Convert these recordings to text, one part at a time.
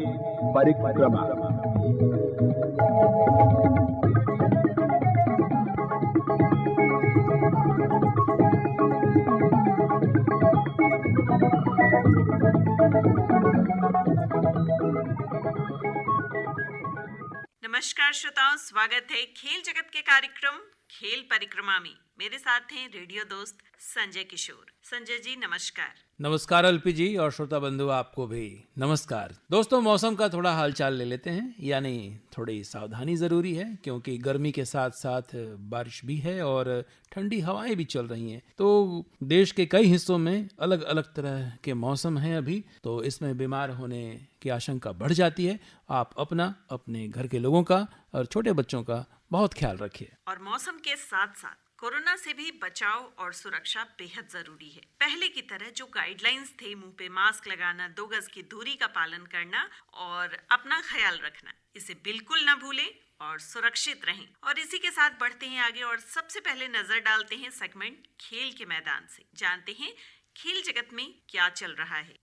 परिक्रमा। नमस्कार श्रोताओं, स्वागत है खेल जगत के कार्यक्रम खेल परिक्रमा में। मेरे साथ हैं रेडियो दोस्त संजय किशोर। संजय जी नमस्कार। नमस्कार अल्पी जी और श्रोता बंधु आपको भी नमस्कार। दोस्तों, मौसम का थोड़ा हालचाल ले लेते हैं, यानी थोड़ी सावधानी ज़रूरी है क्योंकि गर्मी के साथ साथ बारिश भी है और ठंडी हवाएं भी चल रही हैं। तो देश के कई हिस्सों में अलग अलग तरह के मौसम हैं अभी, तो इसमें बीमार होने की आशंका बढ़ जाती है। आप अपना, अपने घर के लोगों का और छोटे बच्चों का बहुत ख्याल रखिए। और मौसम के साथ साथ कोरोना से भी बचाव और सुरक्षा बेहद जरूरी है। पहले की तरह जो गाइडलाइंस थे, मुंह पे मास्क लगाना, 2 गज की दूरी का पालन करना और अपना ख्याल रखना, इसे बिल्कुल ना भूलें और सुरक्षित रहें। और इसी के साथ बढ़ते हैं आगे और सबसे पहले नजर डालते हैं सेगमेंट खेल के मैदान से। जानते हैं खेल जगत में क्या चल रहा है।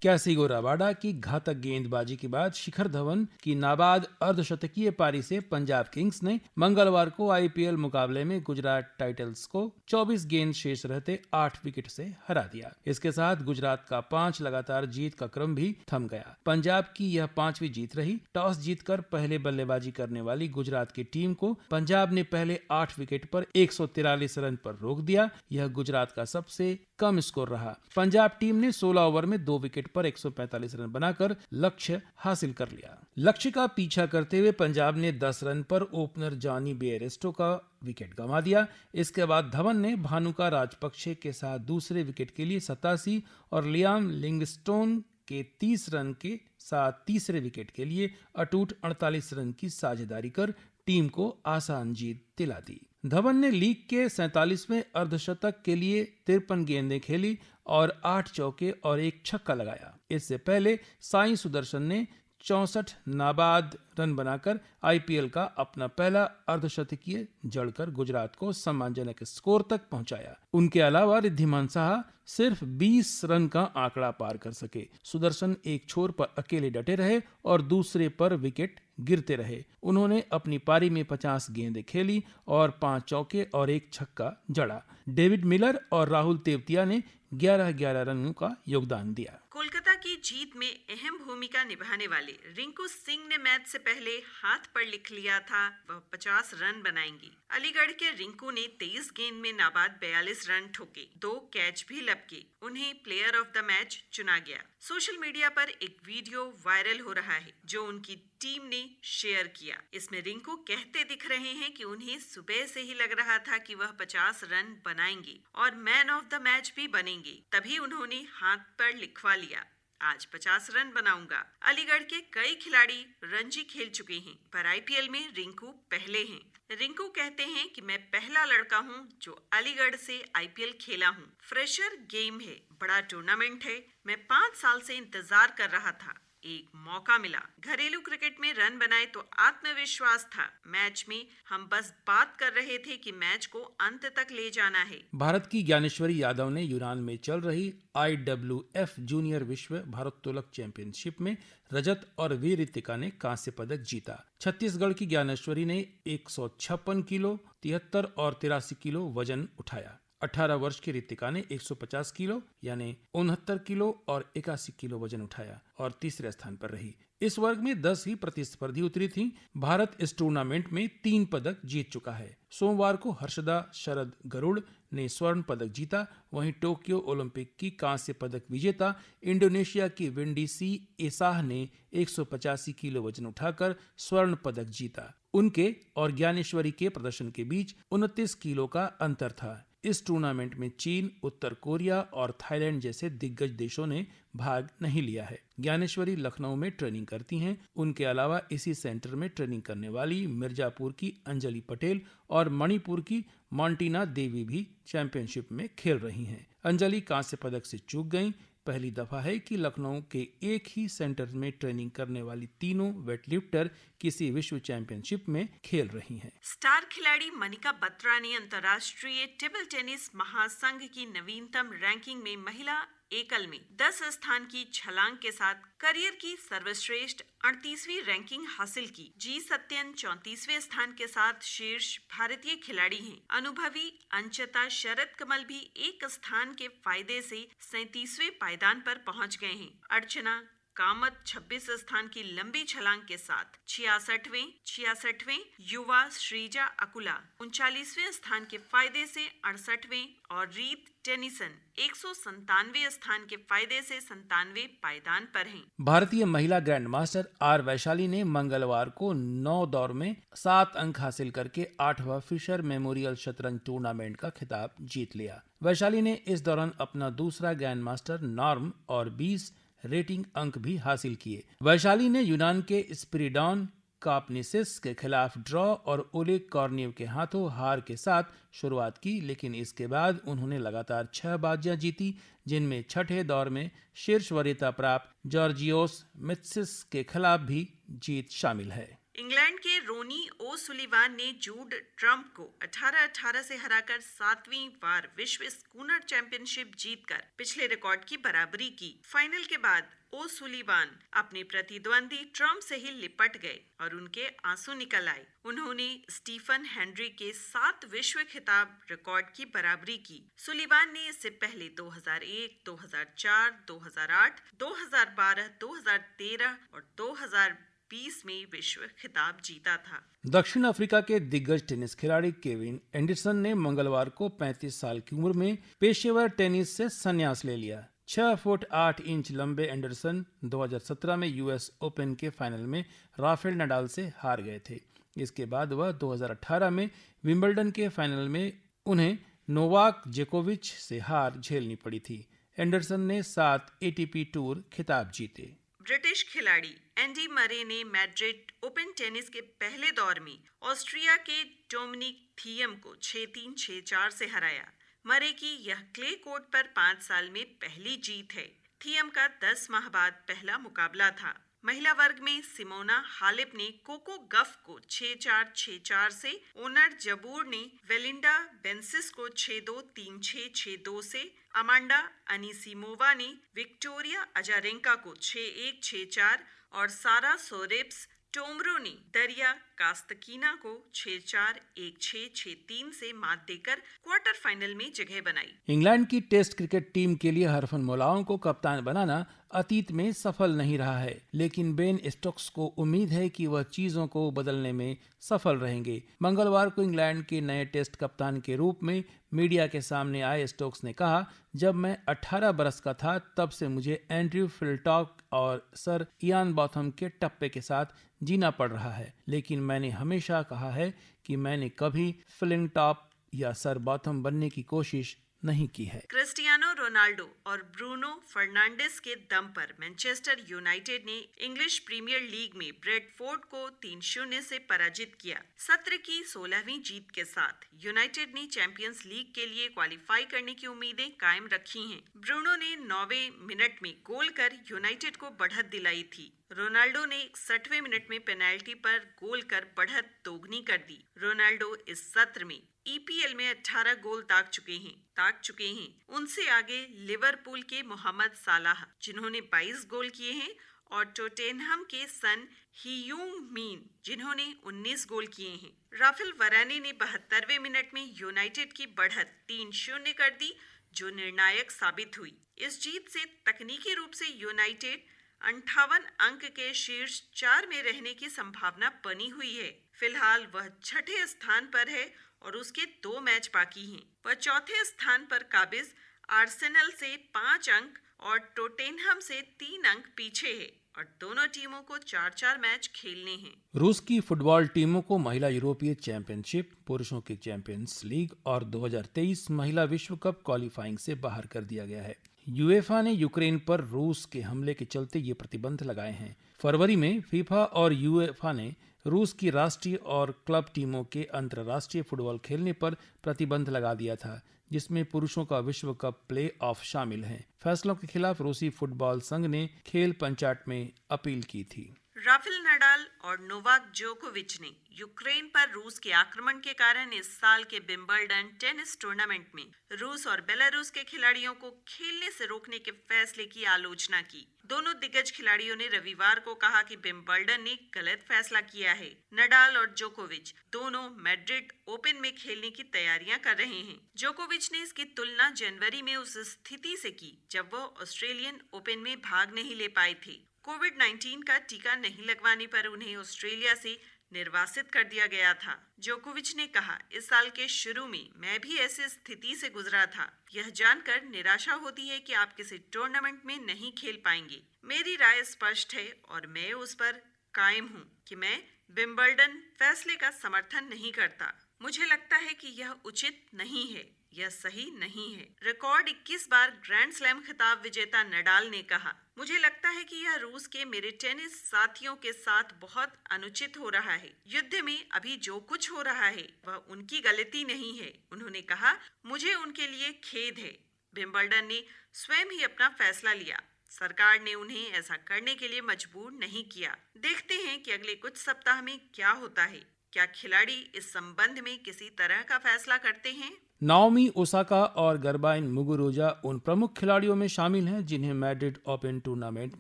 कैसिगो रबाडा की घातक गेंदबाजी के बाद शिखर धवन की नाबाद अर्धशतकीय पारी से पंजाब किंग्स ने मंगलवार को आईपीएल मुकाबले में गुजरात टाइटंस को 24 गेंद शेष रहते 8 विकेट से हरा दिया। इसके साथ गुजरात का 5 लगातार जीत का क्रम भी थम गया। पंजाब की यह 5वीं जीत रही। टॉस जीतकर पहले बल्लेबाजी करने वाली गुजरात की टीम को पंजाब ने पहले 8 विकेट पर 143 रन पर रोक दिया। यह गुजरात का सबसे कम स्कोर रहा। पंजाब टीम ने 16 ओवर में 2 विकेट पर 145 रन बनाकर लक्ष्य हासिल कर लिया। लक्ष्य का पीछा करते हुए पंजाब ने 10 रन पर ओपनर जॉनी बेयरस्टो का विकेट गंवा दिया। इसके बाद धवन ने भानुका राजपक्षे के साथ दूसरे विकेट के लिए 87 और लियाम लिंगस्टोन के 30 रन के साथ तीसरे विकेट के लिए अटूट 48 रन की साझेदारी कर टीम को आसान जीत दिला दी। धवन ने लीग के 47वें अर्धशतक के लिए 53 गेंदें खेली और 8 चौके और 1 छक्का लगाया। इससे पहले साई सुदर्शन ने 64 नाबाद रन बनाकर आईपीएल का अपना पहला अर्धशतकीय जड़कर गुजरात को सम्मानजनक स्कोर तक पहुंचाया। उनके अलावा रिद्धिमान साहा सिर्फ 20 रन का आंकड़ा पार कर सके। सुदर्शन एक छोर पर अकेले डटे रहे और दूसरे पर विकेट गिरते रहे। उन्होंने अपनी पारी में 50 गेंदें खेली और 5 चौके और 1 छक्का जड़ा। डेविड मिलर और राहुल तेवतिया ने 11-11 रनों का योगदान दिया। कोलकाता की जीत में अहम भूमिका निभाने वाले रिंकू सिंह ने मैच से पहले हाथ पर लिख लिया था वह 50 रन बनाएंगी। अलीगढ़ के रिंकू ने 23 गेंद में नाबाद 42 रन ठोके, 2 कैच भी लपके। उन्हें प्लेयर ऑफ द मैच चुना गया। सोशल मीडिया पर एक वीडियो वायरल हो रहा है जो उनकी टीम ने शेयर किया। इसमें रिंकू कहते दिख रहे हैं कि उन्हें सुबह से ही लग रहा था कि वह 50 रन बनाएंगे और मैन ऑफ द मैच भी बनेंगे, तभी उन्होंने हाथ पर लिखवा लिया, आज 50 रन बनाऊंगा। अलीगढ़ के कई खिलाड़ी रणजी खेल चुके हैं, पर आईपीएल में रिंकू पहले हैं। रिंकू कहते हैं कि मैं पहला लड़का हूं जो अलीगढ़ से आईपीएल खेला हूं। फ्रेशर गेम है, बड़ा टूर्नामेंट है। मैं 5 साल से इंतजार कर रहा था, एक मौका मिला। घरेलू क्रिकेट में रन बनाए तो आत्मविश्वास था। मैच में हम बस बात कर रहे थे कि मैच को अंत तक ले जाना है। भारत की ज्ञानेश्वरी यादव ने यूनान में चल रही IWF जूनियर विश्व भारोत्तोलक चैंपियनशिप में रजत और वीर रितिका ने कांस्य पदक जीता। छत्तीसगढ़ की ज्ञानेश्वरी ने 156 किलो, 73 और 83 किलो वजन उठाया। 18 वर्ष की रितिका ने 150 किलो यानी 69 किलो और 81 किलो वजन उठाया और तीसरे स्थान पर रही। इस वर्ग में 10 ही प्रतिस्पर्धी उतरी थीं। भारत इस टूर्नामेंट में 3 पदक जीत चुका है। सोमवार को हर्षदा शरद गरुड़ ने स्वर्ण पदक जीता। वहीं टोक्यो ओलंपिक की कांस्य पदक विजेता इंडोनेशिया की विंडी सी एसाह ने 185 किलो वजन उठाकर स्वर्ण पदक जीता। उनके और ज्ञानेश्वरी के प्रदर्शन के बीच 29 किलो का अंतर था। इस टूर्नामेंट में चीन, उत्तर कोरिया और थाईलैंड जैसे दिग्गज देशों ने भाग नहीं लिया है। ज्ञानेश्वरी लखनऊ में ट्रेनिंग करती हैं। उनके अलावा इसी सेंटर में ट्रेनिंग करने वाली मिर्जापुर की अंजलि पटेल और मणिपुर की मॉन्टीना देवी भी चैंपियनशिप में खेल रही हैं। अंजलि कांस्य पदक से चूक गईं। पहली दफा है कि लखनऊ के एक ही सेंटर में ट्रेनिंग करने वाली तीनों वेटलिफ्टर किसी विश्व चैंपियनशिप में खेल रही हैं। स्टार खिलाड़ी मनिका बत्रा ने अंतर्राष्ट्रीय टेबल टेनिस महासंघ की नवीनतम रैंकिंग में महिला एकल में 10 स्थान की छलांग के साथ करियर की सर्वश्रेष्ठ 38वीं रैंकिंग हासिल की। जी सत्यन 34वें स्थान के साथ शीर्ष भारतीय खिलाड़ी हैं। अनुभवी अंचता शरद कमल भी एक स्थान के फायदे से 37वें पायदान पर पहुंच गए हैं। अर्चना कामत 26 स्थान की लंबी छलांग के साथ 66वें, युवा श्रीजा अकुला 39वें स्थान के फायदे से 68वें और रीत टेनिसन 197वें स्थान के फायदे से 97वें पायदान पर हैं। भारतीय महिला ग्रैंड मास्टर आर वैशाली ने मंगलवार को 9 दौर में 7 अंक हासिल करके 8वां फिशर मेमोरियल शतरंज टूर्नामेंट का खिताब जीत लिया। वैशाली ने इस दौरान अपना दूसरा ग्रैंड मास्टर नॉर्म और 20 रेटिंग अंक भी हासिल किए। वैशाली ने यूनान के स्पिरिडॉन कापनिसिस के खिलाफ ड्रॉ और ओलेग कॉर्निव के हाथों हार के साथ शुरुआत की, लेकिन इसके बाद उन्होंने लगातार 6 बाजियां जीती, जिनमें छठे दौर में शीर्ष वरीयता प्राप्त जॉर्जियोस मित्सिस के खिलाफ भी जीत शामिल है। इंग्लैंड के रोनी ओ सुलिवान ने जूड ट्रम्प को 18-18 से हराकर 7वीं बार विश्व स्कूनर चैंपियनशिप जीतकर पिछले रिकॉर्ड की बराबरी की। फाइनल के बाद ओ सुलिवान अपने प्रतिद्वंदी ट्रम्प से ही लिपट गए और उनके आंसू निकल आए। उन्होंने स्टीफन हेनरी के 7 विश्व खिताब रिकॉर्ड की बराबरी की। सुलिवान ने इससे पहले 2001, 2004, 2008, 2012, 2013 और 2020 में विश्व खिताब जीता था। दक्षिण अफ्रीका के दिग्गज टेनिस खिलाड़ी केविन एंडरसन ने मंगलवार को 35 साल की उम्र में पेशेवर टेनिस से संन्यास ले लिया। 6 फुट 8 इंच लंबे एंडरसन 2017 में यूएस ओपन के फाइनल में राफेल नडाल से हार गए थे। इसके बाद वह 2018 में विंबलडन के फाइनल में उन्हें नोवाक जोकोविच से हार झेलनी पड़ी थी। एंडरसन ने 7 एटीपी टूर खिताब जीते। ब्रिटिश खिलाड़ी एंडी मरे ने मैड्रिड ओपन टेनिस के पहले दौर में ऑस्ट्रिया के डोमिनिक थियम को 6-3, 6-4 से हराया। मरे की यह क्ले कोर्ट पर 5 साल में पहली जीत है। थियम का 10 माह बाद पहला मुकाबला था। महिला वर्ग में सिमोना हालेप ने कोको गफ को 6-4, 6-4 से, ओनर जबूर ने वेलिंडा बेंसिस को 6-2, 3-6, 6-2 से, अमांडा अनीसिमोवा ने विक्टोरिया अजारेंका को 6-1, 6-4 और सारा सोरेब्स टोमरो ने दरिया कास्तकीना को 6-4, 1-6, 6-3 से मात देकर क्वार्टर फाइनल में जगह बनाई। इंग्लैंड की टेस्ट क्रिकेट टीम के लिए हरफनमौलाओं को कप्तान बनाना अतीत में सफल नहीं रहा है, लेकिन बेन स्टोक्स को उम्मीद है कि वह चीजों को बदलने में सफल रहेंगे। मंगलवार को इंग्लैंड के नए टेस्ट कप्तान के रूप में मीडिया के सामने आए स्टोक्स ने कहा, जब मैं 18 बरस का था तब से मुझे एंड्रयू फिलिटॉक और सर इयान बॉथम के टप्पे के साथ जीना पड़ रहा है, लेकिन मैंने हमेशा कहा है कि मैंने कभी फिलिंटॉप या सर बॉथम बनने की कोशिश नहीं की है। क्रिस्टियानो रोनाल्डो और ब्रूनो फर्नांडिस के दम पर मैनचेस्टर यूनाइटेड ने इंग्लिश प्रीमियर लीग में ब्रेडफोर्ड को 3-0 से पराजित किया। सत्र की 16वीं जीत के साथ यूनाइटेड ने चैंपियंस लीग के लिए क्वालिफाई करने की उम्मीदें कायम रखी हैं। ब्रूनो ने 9वें मिनट में गोल कर यूनाइटेड को बढ़त दिलाई थी। रोनाल्डो ने 61वें मिनट में पेनाल्टी पर गोल कर बढ़त दोगुनी कर दी। रोनाल्डो इस सत्र में ईपीएल में 18 गोल ताक चुके हैं। उनसे आगे लिवरपूल के मोहम्मद सालाह जिन्होंने 22 गोल किए हैं और टोटेनहम के सन हीयूंग मीन जिन्होंने 19 गोल किए हैं। राफेल वराने ने 72वें मिनट में यूनाइटेड की बढ़त 3-0 कर दी, जो निर्णायक साबित हुई। इस जीत से तकनीकी रूप से यूनाइटेड 58 अंक के शीर्ष 4 में रहने की संभावना बनी हुई है। फिलहाल वह 6ठे स्थान पर है और उसके 2 मैच बाकी हैं। वह 4थे स्थान पर काबिज आर्सेनल से 5 अंक और टोटेनहम से 3 अंक पीछे है और दोनों टीमों को 4-4 मैच खेलने हैं। रूस की फुटबॉल टीमों को महिला यूरोपीय चैंपियनशिप, पुरुषों की चैंपियंस लीग और 2023 महिला विश्व कप क्वालिफाइंग से बाहर कर दिया गया है। यूएफा ने यूक्रेन पर रूस के हमले के चलते ये प्रतिबंध लगाए हैं। फरवरी में फीफा और यूएफा ने रूस की राष्ट्रीय और क्लब टीमों के अंतर्राष्ट्रीय फुटबॉल खेलने पर प्रतिबंध लगा दिया था, जिसमें पुरुषों का विश्व कप प्ले ऑफ शामिल है। फैसलों के खिलाफ रूसी फुटबॉल संघ ने खेल पंचायत में अपील की थी। राफेल नडाल और नोवाक जोकोविच ने यूक्रेन पर रूस के आक्रमण के कारण इस साल के विंबलडन टेनिस टूर्नामेंट में रूस और बेलारूस के खिलाड़ियों को खेलने से रोकने के फैसले की आलोचना की। दोनों दिग्गज खिलाड़ियों ने रविवार को कहा कि विंबलडन ने गलत फैसला किया है। नडाल और जोकोविच दोनों मैड्रिड ओपन में खेलने की तैयारियां कर रहे हैं। जोकोविच ने इसकी तुलना जनवरी में उस स्थिति से की जब वो ऑस्ट्रेलियन ओपन में भाग नहीं ले पाए थे। कोविड-19 का टीका नहीं लगवाने पर उन्हें ऑस्ट्रेलिया से निर्वासित कर दिया गया था। जोकोविच ने कहा, इस साल के शुरू में मैं भी ऐसी स्थिति से गुजरा था। यह जानकर निराशा होती है कि आप किसी टूर्नामेंट में नहीं खेल पाएंगे। मेरी राय स्पष्ट है और मैं उस पर कायम हूँ कि मैं विंबलडन फैसले का समर्थन नहीं करता। मुझे लगता है कि यह उचित नहीं है, यह सही नहीं है। रिकॉर्ड 21 बार ग्रैंड स्लैम खिताब विजेता नडाल ने कहा, मुझे लगता है कि यह रूस के मेरे टेनिस साथियों के साथ बहुत अनुचित हो रहा है। युद्ध में अभी जो कुछ हो रहा है वह उनकी गलती नहीं है। उन्होंने कहा, मुझे उनके लिए खेद है। विंबलडन ने स्वयं ही अपना फैसला लिया। सरकार ने उन्हें ऐसा करने के लिए मजबूर नहीं किया। देखते हैं कि अगले कुछ सप्ताह में क्या होता है। क्या खिलाड़ी इस संबंध में किसी तरह का फैसला करते हैं? नाओमी ओसाका और गरबाइन मुगुरुजा उन प्रमुख खिलाड़ियों में शामिल हैं जिन्हें मैड्रिड ओपन टूर्नामेंट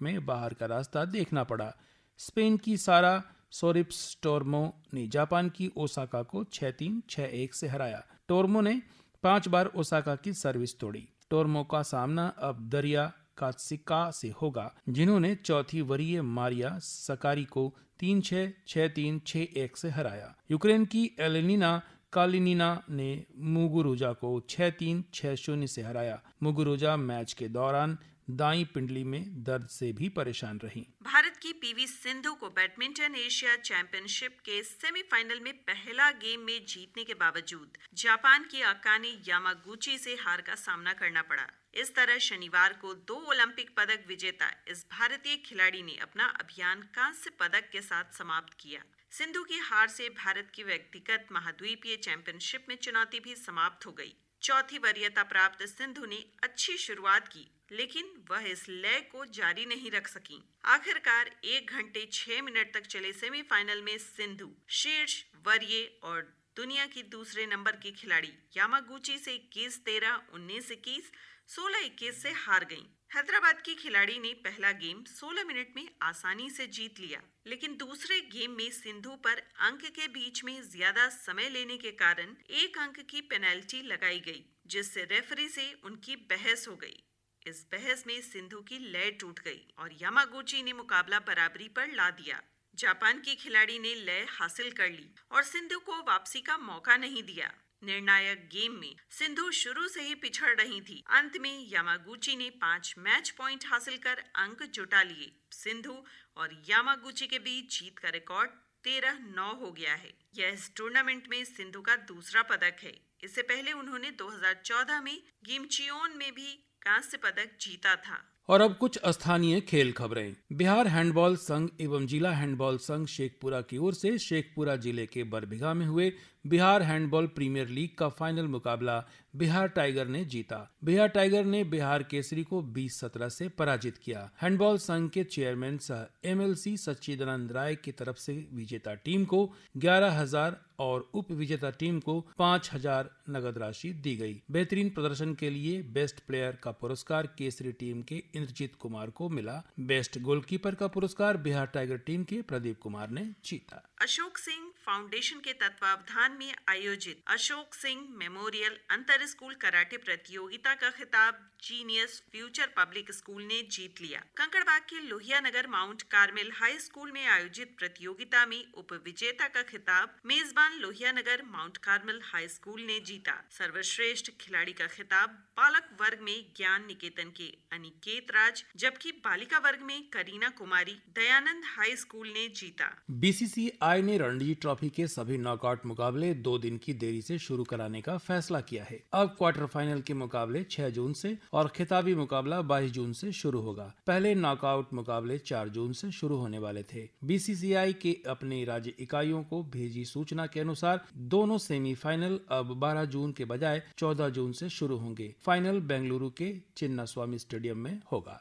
में बाहर का रास्ता देखना पड़ा। स्पेन की सारा सोरिप्स टोर्मो ने जापान की ओसाका को 6-3, 6-1 से हराया। टोर्मो ने 5 बार ओसाका की सर्विस तोड़ी। टोर्मो का सामना अब दरिया कात्सिका से होगा, जिन्होंने चौथी वरीय मारिया सकारी को 3-6, 6-3, 6-1 से हराया। यूक्रेन की एलेनिना कालिनिना ने मुगुरुजा को 6-3, 6-0 से हराया। मुगुरुजा मैच के दौरान दाईं पिंडली में दर्द से भी परेशान रही। भारत की पीवी सिंधु को बैडमिंटन एशिया चैंपियनशिप के सेमीफाइनल में पहला गेम में जीतने के बावजूद जापान की अकाने यामागुची से हार का सामना करना पड़ा। इस तरह शनिवार को 2 ओलंपिक पदक विजेता इस भारतीय खिलाड़ी ने अपना अभियान कांस्य पदक के साथ समाप्त किया। सिंधु की हार से भारत की व्यक्तिगत महाद्वीपीय चैंपियनशिप में चुनौती भी समाप्त हो गई। चौथी वरीयता प्राप्त सिंधु ने अच्छी शुरुआत की, लेकिन वह इस लय को जारी नहीं रख सकी। आखिरकार 1 घंटे 6 मिनट तक चले सेमीफाइनल में सिंधु शीर्ष वरीय और दुनिया की दूसरे नंबर की खिलाड़ी यामागुची से 21-13, 19-21, 16-21 से हार गईं। हैदराबाद की खिलाड़ी ने पहला गेम 16 मिनट में आसानी से जीत लिया, लेकिन दूसरे गेम में सिंधु पर अंक के बीच में ज्यादा समय लेने के कारण 1 अंक की पेनल्टी लगाई गई, जिससे रेफरी से उनकी बहस हो गई। इस बहस में सिंधु की लय टूट गई और यामागुची ने मुकाबला बराबरी पर ला दिया। जापान की खिलाड़ी ने लय हासिल कर ली और सिंधु को वापसी का मौका नहीं दिया। निर्णायक गेम में सिंधु शुरू से ही पिछड़ रही थी। अंत में यामागुची ने 5 मैच पॉइंट हासिल कर अंक जुटा लिए। सिंधु और यामागुची के बीच जीत का रिकॉर्ड 13-9 हो गया है। यह इस टूर्नामेंट में सिंधु का दूसरा पदक है। इससे पहले उन्होंने 2014 में गिमचियोन में भी कांस्य पदक जीता था। और अब कुछ स्थानीय खेल खबरें। बिहार हैंडबॉल संघ एवं जिला हैंडबॉल संघ शेखपुरा की ओर से शेखपुरा जिले के बरबीघा में हुए बिहार हैंडबॉल प्रीमियर लीग का फाइनल मुकाबला बिहार टाइगर ने जीता। बिहार टाइगर ने बिहार केसरी को 20-17 से पराजित किया। हैंडबॉल संघ के चेयरमैन सह MLC सच्चिदानंद राय की तरफ से विजेता टीम को 11,000 और उप विजेता टीम को 5,000 नगद राशि दी गई। बेहतरीन प्रदर्शन के लिए बेस्ट प्लेयर का पुरस्कार केसरी टीम के इंद्रजीत कुमार को मिला। बेस्ट गोलकीपर का पुरस्कार बिहार टाइगर टीम के प्रदीप कुमार ने जीता। अशोक सिंह फाउंडेशन के तत्वावधान में आयोजित अशोक सिंह मेमोरियल अंतर स्कूल कराटे प्रतियोगिता का खिताब जीनियस फ्यूचर पब्लिक स्कूल ने जीत लिया। कंकड़बाग के Lohia Nagar mount Carmel high school में आयोजित प्रतियोगिता में उप विजेता का खिताब मेजबान Lohia Nagar mount Carmel high school ने जीता। सर्वश्रेष्ठ खिलाड़ी का खिताब बालक वर्ग में ज्ञान निकेतन के अनिकेत राज, जबकि बालिका वर्ग में करीना कुमारी दयानंद हाई स्कूल ने जीता। BCCI ने रणजी ट्रॉफी के सभी नॉकआउट मुकाबले 2 दिन की देरी से शुरू कराने का फैसला किया है। अब क्वार्टर फाइनल के मुकाबले 6 जून से और खिताबी मुकाबला 22 जून से शुरू होगा। पहले नॉकआउट मुकाबले 4 जून से शुरू होने वाले थे। BCCI के अपने राज्य इकाइयों को भेजी सूचना के अनुसार दोनों सेमीफाइनल अब 12 जून के बजाय 14 जून से शुरू होंगे। फाइनल बेंगलुरु के चिन्नास्वामी स्टेडियम में होगा।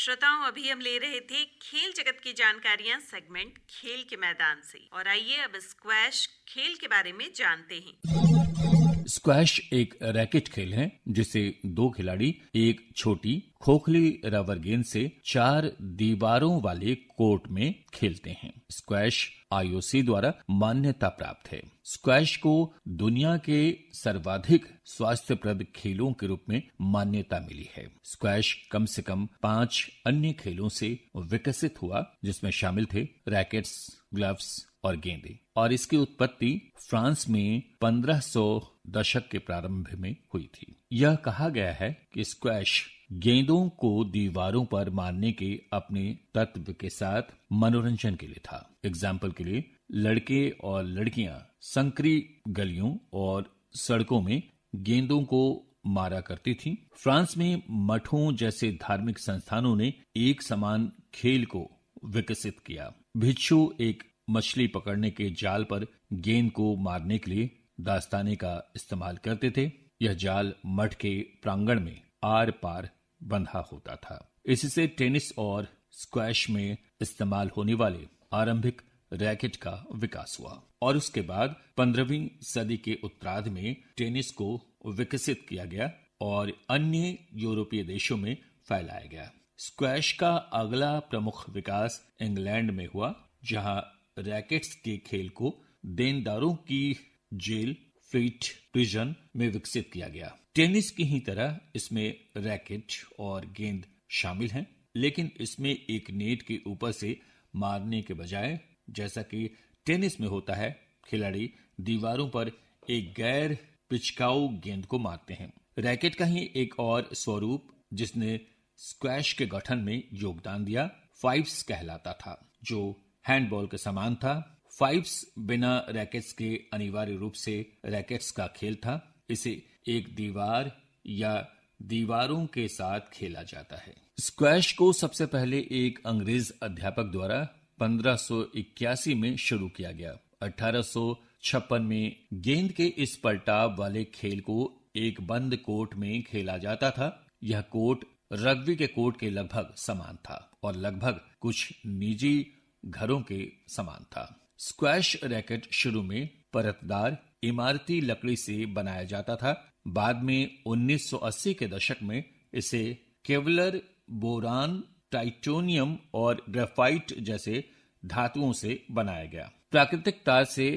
श्रोताओं, अभी हम ले रहे थे खेल जगत की जानकारियां सेगमेंट खेल के मैदान से, और आइए अब स्क्वैश खेल के बारे में जानते हैं। स्क्वैश एक रैकेट खेल है जिसे दो खिलाड़ी एक छोटी खोखली रबर गेंद से 4 दीवारों वाले कोर्ट में खेलते हैं। स्क्वैश आईओसी द्वारा मान्यता प्राप्त है। स्क्वैश को दुनिया के सर्वाधिक स्वास्थ्यप्रद खेलों के रूप में मान्यता मिली है। स्क्वैश कम से कम 5 अन्य खेलों से विकसित हुआ, जिसमें शामिल थे रैकेट्स, ग्लव्स और गेंदें, और इसकी उत्पत्ति फ्रांस में 1500 दशक के प्रारंभ में हुई थी। यह कहा गया है कि स्क्वैश गेंदों को दीवारों पर मारने के अपने तत्व के साथ मनोरंजन के लिए था। एग्जाम्पल के लिए लड़के और लड़कियां संकरी गलियों और सड़कों में गेंदों को मारा करती थी। फ्रांस में मठों जैसे धार्मिक संस्थानों ने एक समान खेल को विकसित किया। भिक्षु एक मछली पकड़ने के जाल पर गेंद को मारने के लिए दास्ताने का इस्तेमाल करते थे। यह जाल मठ के प्रांगण में आर पार बंधा होता था। इससे टेनिस और स्क्वैश में इस्तेमाल होने वाले आरंभिक रैकेट का विकास हुआ, और उसके बाद 15वीं सदी के उत्तरार्ध में टेनिस को विकसित किया गया और अन्य यूरोपीय देशों में फैलाया गया। स्क्वैश का अगला प्रमुख विकास इंग्लैंड में हुआ, जहां रैकेट्स के खेल को देनदारों की जेल, फ्लीट प्रिजन में विकसित किया गया। टेनिस की ही तरह इसमें रैकेट और गेंद शामिल हैं, लेकिन इसमें एक नेट के ऊपर से मारने के बजाय, जैसा कि टेनिस में होता है, खिलाड़ी दीवारों पर एक गैर पिचकाऊ गेंद को मारते हैं। रैकेट का ही एक और स्वरूप जिसने स्क्वैश के गठन में योगदान दिया, फाइव्स कहलाता था, जो हैंडबॉल के समान था। फाइव्स बिना रैकेट्स के अनिवार्य रूप से रैकेट्स का खेल था। इसे एक दीवार या दीवारों के साथ खेला जाता है। स्क्वैश को सबसे पहले एक अंग्रेज अध्यापक द्वारा 1581 में शुरू किया गया। 1856 में गेंद के इस पलटाव वाले खेल को एक बंद कोर्ट में खेला जाता था। यह कोर्ट रग्बी के कोर्ट के लगभग समान था और लगभग कुछ निजी घरों के समान था। स्क्वैश रैकेट शुरू में परतदार इमारती लकड़ी से बनाया जाता था। बाद में 1980 के दशक में इसे केवलर, बोरान, टाइटोनियम और ग्रेफाइट जैसे धातुओं से बनाया गया। प्राकृतिक तार से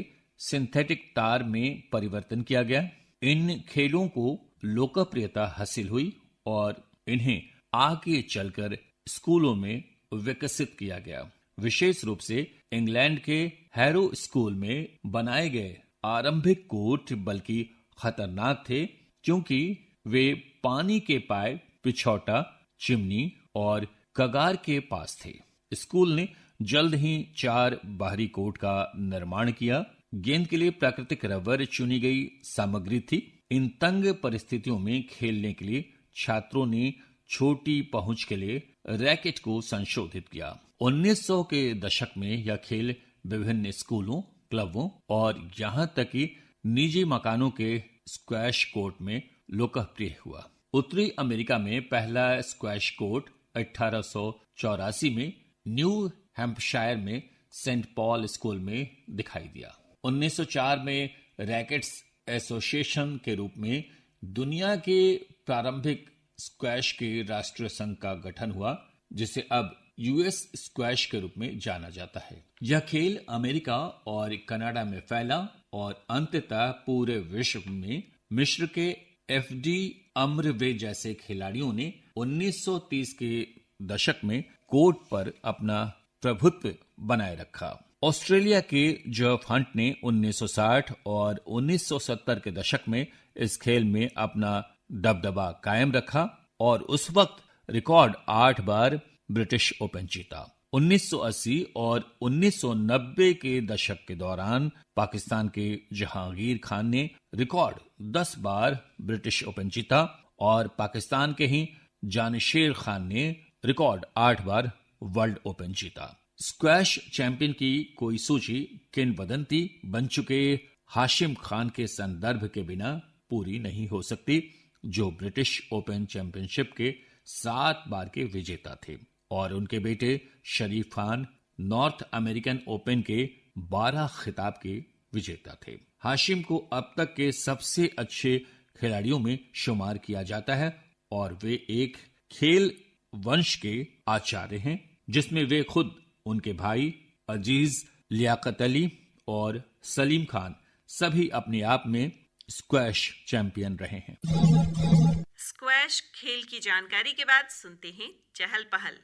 सिंथेटिक तार में परिवर्तन किया गया। इन खेलों को लोकप्रियता हासिल हुई और इन्हें आगे चलकर स्कूलों में विकसित किया गया। विशेष रूप से इंग्लैंड के हैरो स्कूल में बनाए गए आरंभिक कोर्ट बल्कि खतरनाक थे, क्योंकि वे पानी के पाइप, पिछौटा, चिमनी और कगार के पास थे। स्कूल ने जल्द ही 4 बाहरी कोर्ट का निर्माण किया। गेंद के लिए प्राकृतिक रबर चुनी गई सामग्री थी। इन तंग परिस्थितियों में खेलने के लिए छात्रों ने छोटी पहुंच के लिए रैकेट को संशोधित किया। 1900 के दशक में यह खेल विभिन्न स्कूलों, क्लबों और यहां तक कि निजी मकानों के स्क्वैश कोर्ट में लोकप्रिय हुआ। उत्तरी अमेरिका में पहला स्क्वैश कोर्ट 1884 में न्यू हैम्पशायर में सेंट पॉल स्कूल में दिखाई दिया। 1904 में रैकेट्स एसोसिएशन के रूप में दुनिया के प्रारंभिक स्क्वैश के राष्ट्रीय संघ का गठन हुआ, जिसे अब यूएस स्क्वैश के रूप में जाना जाता है। यह खेल अमेरिका और कनाडा में फैला और अंततः पूरे विश्व में मिस्र के एफडी अम्रवे जैसे खिलाड़ियों ने 1930 के दशक में कोर्ट पर अपना प्रभुत्व बनाए रखा। ऑस्ट्रेलिया के जेफ हंट ने 1960 और 1970 के दशक में इस खेल में अपना दबदबा कायम रखा और उस वक्त रिकॉर्ड 8 बार ब्रिटिश ओपन जीता। 1980 और 1990 के दशक के दौरान पाकिस्तान के जहांगीर खान ने रिकॉर्ड 10 बार ब्रिटिश ओपन जीता और पाकिस्तान के ही जानिशेर खान ने रिकॉर्ड 8 बार वर्ल्ड ओपन जीता। स्क्वैश चैंपियन की कोई सूची किंवदंती बन चुके हाशिम खान के संदर्भ के बिना पूरी नहीं हो सकती, जो ब्रिटिश ओपन चैंपियनशिप के 7 बार के विजेता थे। और उनके बेटे शरीफ खान नॉर्थ अमेरिकन ओपन के 12 खिताब के विजेता थे। हाशिम को अब तक के सबसे अच्छे खिलाड़ियों में शुमार किया जाता है और वे एक खेल वंश के आचार्य हैं, जिसमें वे खुद, उनके भाई अजीज, लियाकत अली और सलीम खान सभी अपने आप में स्क्वैश चैंपियन रहे हैं। स्क्वैश खेल की जानकारी के बाद सुनते हैं चहल पहल।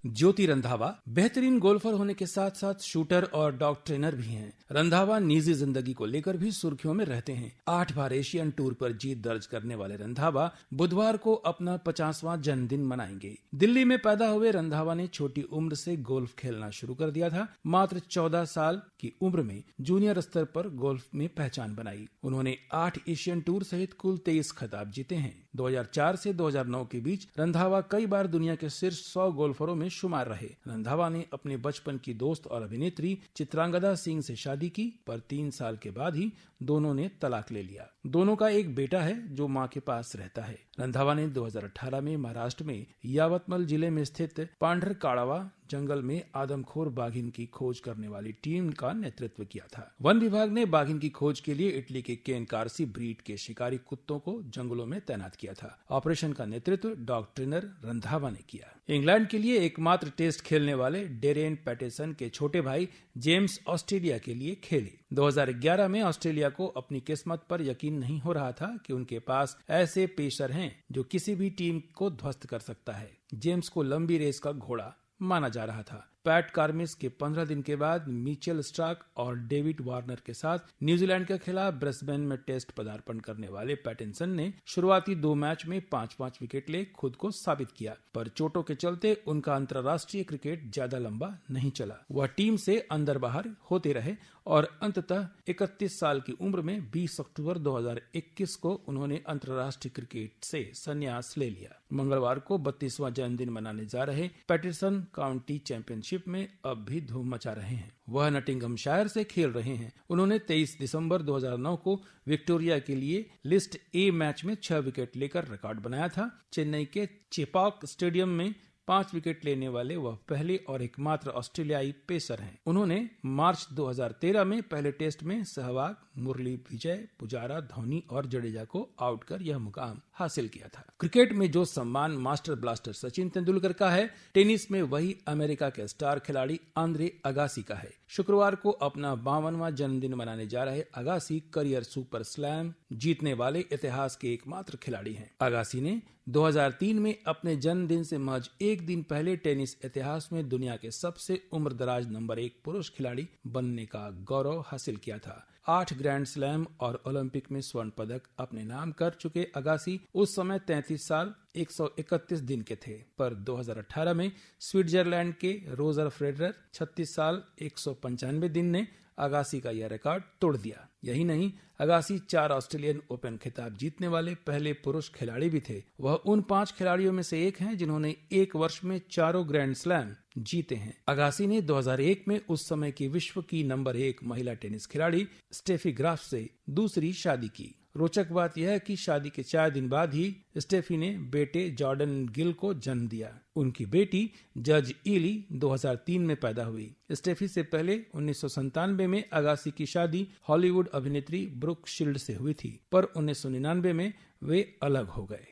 ज्योति रंधावा बेहतरीन गोल्फर होने के साथ साथ शूटर और डॉग ट्रेनर भी हैं। रंधावा निजी जिंदगी को लेकर भी सुर्खियों में रहते हैं। 8 बार एशियन टूर पर जीत दर्ज करने वाले रंधावा बुधवार को अपना 50वां जन्मदिन मनाएंगे। दिल्ली में पैदा हुए रंधावा ने छोटी उम्र से गोल्फ खेलना शुरू कर दिया था। मात्र 14 साल की उम्र में जूनियर स्तर पर गोल्फ में पहचान बनाई। उन्होंने 8 एशियन टूर सहित कुल 23 खिताब जीते हैं। 2004 से 2009 के बीच रंधावा कई बार दुनिया के शीर्ष 100 गोल्फरों में शुमार रहे। रंधावा ने अपने बचपन की दोस्त और अभिनेत्री चित्रांगदा सिंह से शादी की, पर 3 साल के बाद ही दोनों ने तलाक ले लिया। दोनों का एक बेटा है जो मां के पास रहता है। रंधावा ने 2018 में महाराष्ट्र में यावतमल जिले में स्थित पांढरकाड़ावा जंगल में आदमखोर बाघिन की खोज करने वाली टीम का नेतृत्व किया था। वन विभाग ने बाघिन की खोज के लिए इटली के केन कार्सी ब्रीड के शिकारी कुत्तों को जंगलों में तैनात किया था। ऑपरेशन का नेतृत्व डॉग ट्रेनर रंधावा ने किया। इंग्लैंड के लिए एकमात्र टेस्ट खेलने वाले डेरेन पैटेसन के छोटे भाई जेम्स ऑस्ट्रेलिया के लिए खेले। 2011 में ऑस्ट्रेलिया को अपनी किस्मत पर यकीन नहीं हो रहा था कि उनके पास ऐसे पेसर हैं जो किसी भी टीम को ध्वस्त कर सकता है। जेम्स को लंबी रेस का घोड़ा माना जा रहा था। पैट कार्मिस के 15 दिन के बाद मिचेल स्टार्क और डेविड वार्नर के साथ न्यूजीलैंड के खिलाफ ब्रिस्बेन में टेस्ट पदार्पण करने वाले पैटिंसन ने शुरुआती 2 मैच में 5-5 विकेट ले खुद को साबित किया, पर चोटों के चलते उनका अंतर्राष्ट्रीय क्रिकेट ज्यादा लंबा नहीं चला। वह टीम से अंदर बाहर होते रहे और अंततः 31 साल की उम्र में 20 अक्टूबर 2021 को उन्होंने अंतर्राष्ट्रीय क्रिकेट से संन्यास ले लिया। मंगलवार को 32वां जन्मदिन मनाने जा रहे पैटिसन काउंटी चैंपियनशिप में अब भी धूम मचा रहे हैं। वह नटिंघमशायर से खेल रहे हैं। उन्होंने 23 दिसंबर 2009 को विक्टोरिया के लिए लिस्ट ए मैच में 6 विकेट लेकर रिकॉर्ड बनाया था। चेन्नई के चेपॉक स्टेडियम में 5 विकेट लेने वाले वह पहले और एकमात्र ऑस्ट्रेलियाई पेसर हैं। उन्होंने मार्च 2013 में पहले टेस्ट में सहवाग, मुरली विजय, पुजारा, धोनी और जडेजा को आउट कर यह मुकाम हासिल किया था। क्रिकेट में जो सम्मान मास्टर ब्लास्टर सचिन तेंदुलकर का है, टेनिस में वही अमेरिका के स्टार खिलाड़ी आंद्रे अगासी का है। शुक्रवार को अपना 52वां जन्मदिन मनाने जा रहे अगासी करियर सुपर स्लैम जीतने वाले इतिहास के एकमात्र खिलाड़ी हैं। अगासी ने 2003 में अपने जन्मदिन से महज एक दिन पहले टेनिस इतिहास में दुनिया के सबसे उम्रदराज नंबर 1 पुरुष खिलाड़ी बनने का गौरव हासिल किया था। 8 ग्रैंड स्लैम और ओलंपिक में स्वर्ण पदक अपने नाम कर चुके अगासी उस समय 33 साल 131 दिन के थे, पर 2018 में स्विट्जरलैंड के रोजर फेडरर 36 साल 195 दिन ने अगासी का यह रिकॉर्ड तोड़ दिया। यही नहीं, अगासी 4 ऑस्ट्रेलियन ओपन खिताब जीतने वाले पहले पुरुष खिलाड़ी भी थे। वह उन 5 खिलाड़ियों में से एक हैं जिन्होंने एक वर्ष में 4 ग्रैंड स्लैम जीते हैं। अगासी ने 2001 में उस समय की विश्व की नंबर 1 महिला टेनिस खिलाड़ी स्टेफी ग्राफ से दूसरी शादी की। रोचक बात यह है कि शादी के 4 दिन बाद ही स्टेफी ने बेटे जॉर्डन गिल को जन्म दिया। उनकी बेटी जज ईली 2003 में पैदा हुई। स्टेफी से पहले 1997 में अगासी की शादी हॉलीवुड अभिनेत्री ब्रुक शील्ड से हुई थी, पर 1999 में वे अलग हो गए।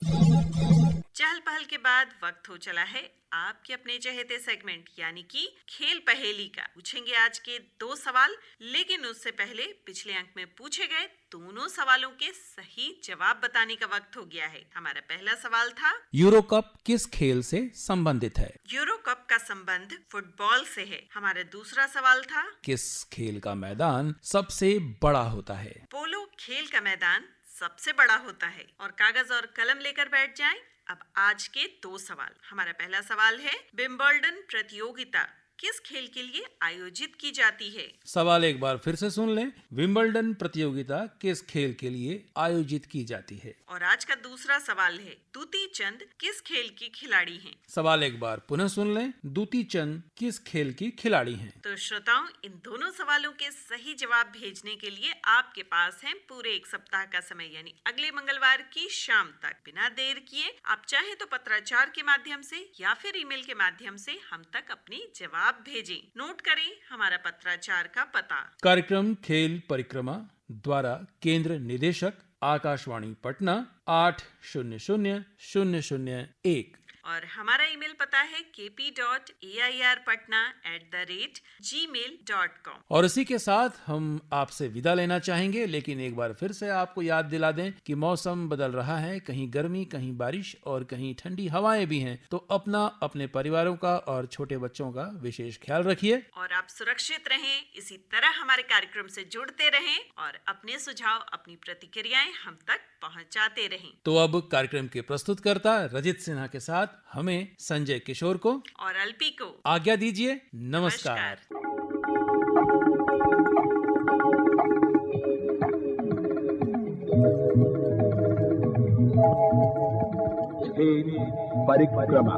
चहल पहल के बाद वक्त हो चला है आपके अपने चहेते सेगमेंट यानी कि खेल पहेली का। पूछेंगे आज के 2 सवाल, लेकिन उससे पहले पिछले अंक में पूछे गए दोनों सवालों के सही जवाब बताने का वक्त हो गया है। हमारा पहला सवाल था, यूरो कप किस खेल से संबंधित है? यूरो कप का संबंध फुटबॉल से है। हमारा दूसरा सवाल था, किस खेल का मैदान सबसे बड़ा होता है? पोलो खेल का मैदान सबसे बड़ा होता है। और कागज और कलम लेकर बैठ जाएं। अब आज के 2 सवाल। हमारा पहला सवाल है, विंबलडन प्रतियोगिता किस खेल के लिए आयोजित की जाती है? सवाल एक बार फिर से सुन लें। विंबलडन प्रतियोगिता किस खेल के लिए आयोजित की जाती है? और आज का दूसरा सवाल है, दूती चंद किस खेल की खिलाड़ी हैं? सवाल एक बार पुनः सुन लें। दूती चंद किस खेल की खिलाड़ी हैं? तो श्रोताओं, इन दोनों सवालों के सही जवाब भेजने के लिए आपके पास है पूरे एक सप्ताह का समय, यानी अगले मंगलवार की शाम तक। बिना देर किए आप चाहे तो पत्राचार के माध्यम से या फिर ईमेल के माध्यम से हम तक अपनी जवाब भेजें। नोट करें हमारा पत्राचार का पता। कार्यक्रम खेल परिक्रमा द्वारा केंद्र निदेशक आकाशवाणी पटना 800001 और हमारा ईमेल पता है kp.airpatna@gmail.com। और इसी के साथ हम आपसे विदा लेना चाहेंगे, लेकिन एक बार फिर से आपको याद दिला दें कि मौसम बदल रहा है। कहीं गर्मी, कहीं बारिश और कहीं ठंडी हवाएं भी हैं। तो अपना, अपने परिवारों का और छोटे बच्चों का विशेष ख्याल रखिए और आप सुरक्षित रहें। इसी तरह हमारे कार्यक्रम से जुड़ते रहें और अपने सुझाव, अपनी प्रतिक्रियाएं हम तक पहुंचाते रहें। तो अब कार्यक्रम के प्रस्तुतकर्ता रजित सिन्हा के साथ हमें, संजय किशोर को और अल्पी को आज्ञा दीजिए। नमस्कार। खेल परिक्रमा।